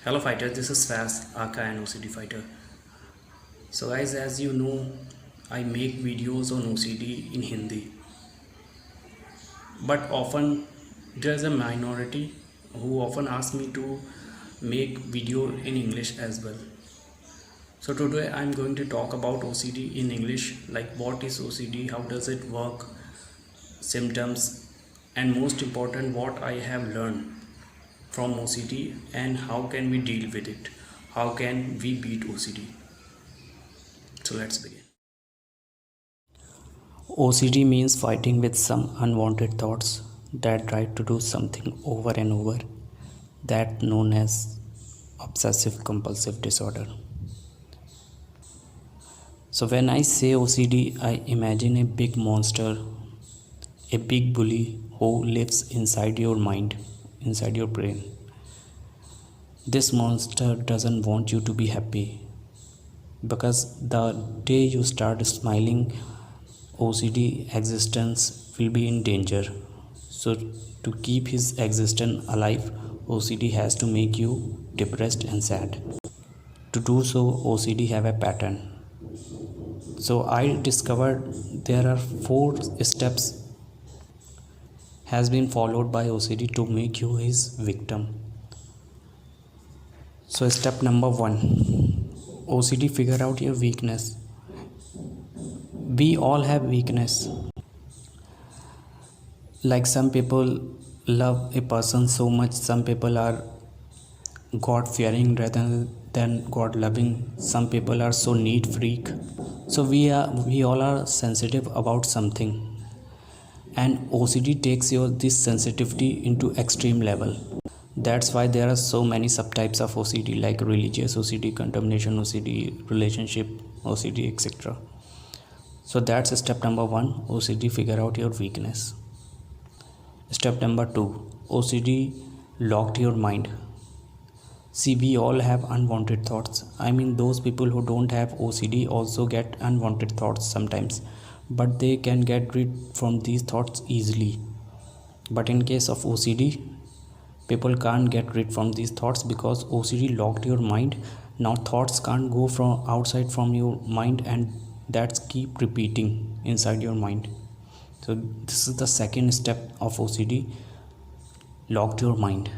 Hello fighters, this is Faz, aka an OCD fighter. So guys, as you know, I make videos on OCD in Hindi, but often there is a minority who often ask me to make video in English as well. So today I'm going to talk about OCD in English, like what is OCD, how does it work, symptoms, and most important, what I have learned from OCD and how can we deal with it, how can we beat OCD. So let's begin. OCD means fighting with some unwanted thoughts that try to do something over and over, that known as obsessive compulsive disorder. So when I say OCD, I imagine a big monster, a big bully who lives inside your mind, inside your brain. This monster doesn't want you to be happy, because the day you start smiling, OCD existence will be in danger. So to keep his existence alive, OCD has to make you depressed and sad. To do so, OCD have a pattern. So I discovered there are 4 steps has been followed by OCD to make you his victim. So step number 1, OCD figure out your weakness. We all have weakness. Like some people love a person so much, some people are God fearing rather than God loving, some people are so neat freak. So we all are sensitive about something, and OCD takes this sensitivity into extreme level. That's why there are so many subtypes of OCD, like religious OCD, contamination OCD, relationship OCD, etc. So that's step number 1, OCD figure out your weakness. Step number 2, OCD locked your mind. See, we all have unwanted thoughts. I mean, those people who don't have OCD also get unwanted thoughts sometimes, but they can get rid from these thoughts easily. But in case of OCD, people can't get rid from these thoughts because OCD locked your mind. Now thoughts can't go from outside from your mind, and that's keep repeating inside your mind. So this is the second step of OCD, locked your mind.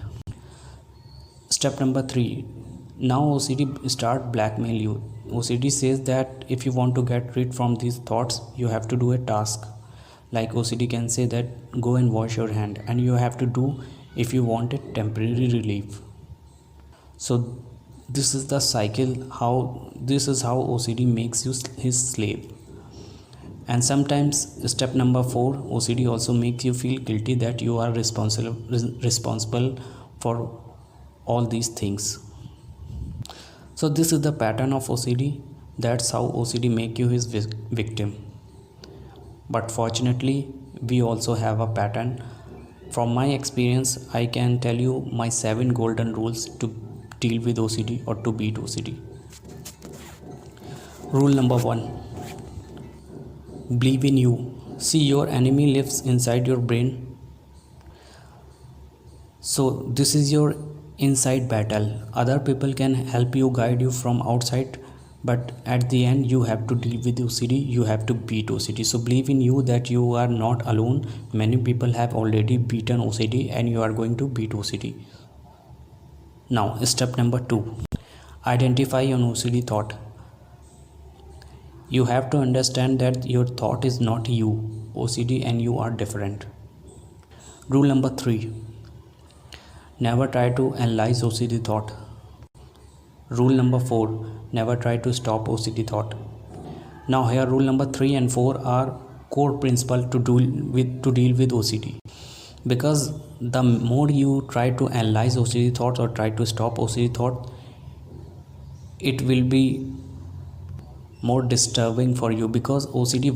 Step number 3, now OCD start blackmail you. OCD says that if you want to get rid from these thoughts, you have to do a task. Like OCD can say that go and wash your hand, and you have to do if you want a temporary relief. So this is the cycle, this is how OCD makes you his slave. And sometimes step number 4, OCD also makes you feel guilty that you are responsible for all these things. So this is the pattern of OCD. That's how OCD make you his victim. But fortunately, we also have a pattern. From my experience, I can tell you my 7 golden rules to deal with OCD or to beat OCD. Rule number 1, believe in you. See, your enemy lives inside your brain. So this is your inside battle. Other people can help you, guide you from outside, but at the end you have to deal with OCD, you have to beat OCD. So believe in you that you are not alone. Many people have already beaten OCD and you are going to beat OCD. Now step number 2, identify your OCD thought. You have to understand that your thought is not you. OCD and you are different. Rule number 3, never try to analyze OCD thought. Rule number 4, never try to stop OCD thought. Now here rule number 3 and 4 are core principle to deal with OCD. Because the more you try to analyze OCD thoughts or try to stop OCD thought, it will be more disturbing for you, because OCD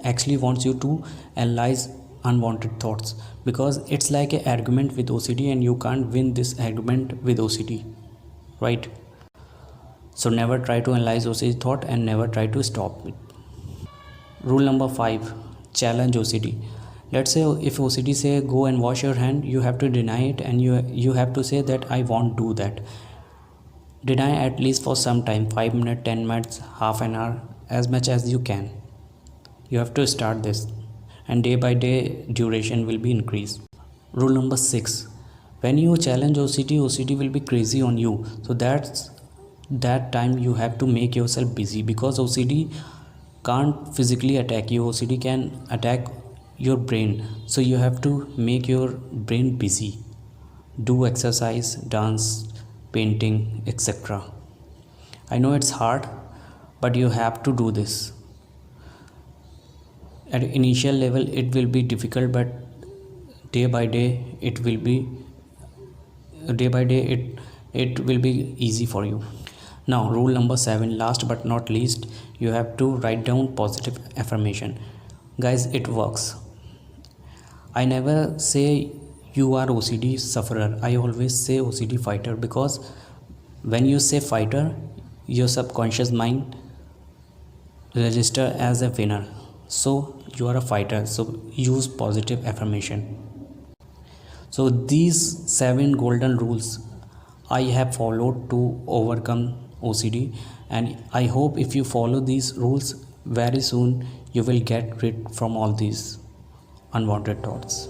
actually wants you to analyze unwanted thoughts, because it's like an argument with OCD and you can't win this argument with OCD, right? So never try to analyze OCD thought and never try to stop it. Rule number 5, challenge OCD. Let's say if OCD say go and wash your hand, you have to deny it and you have to say that I won't do that. Deny at least for some time, 5 minutes, 10 minutes, half an hour, as much as you can. You have to start this, and day by day duration will be increased. Rule number 6: when you challenge OCD will be crazy on you. So that time you have to make yourself busy, because OCD can't physically attack you. OCD can attack your brain. So you have to make your brain busy. Do exercise, dance, painting, etc. I know it's hard, but you have to do this. At initial level it will be difficult, but day by day it will be it will be easy for you. Now rule number 7, last but not least, you have to write down positive affirmation. Guys, it works. I never say you are OCD sufferer, I always say OCD fighter, because when you say fighter, your subconscious mind register as a winner. So you are a fighter, so use positive affirmation. So these 7 golden rules I have followed to overcome OCD, and I hope if you follow these rules, very soon you will get rid from all these unwanted thoughts.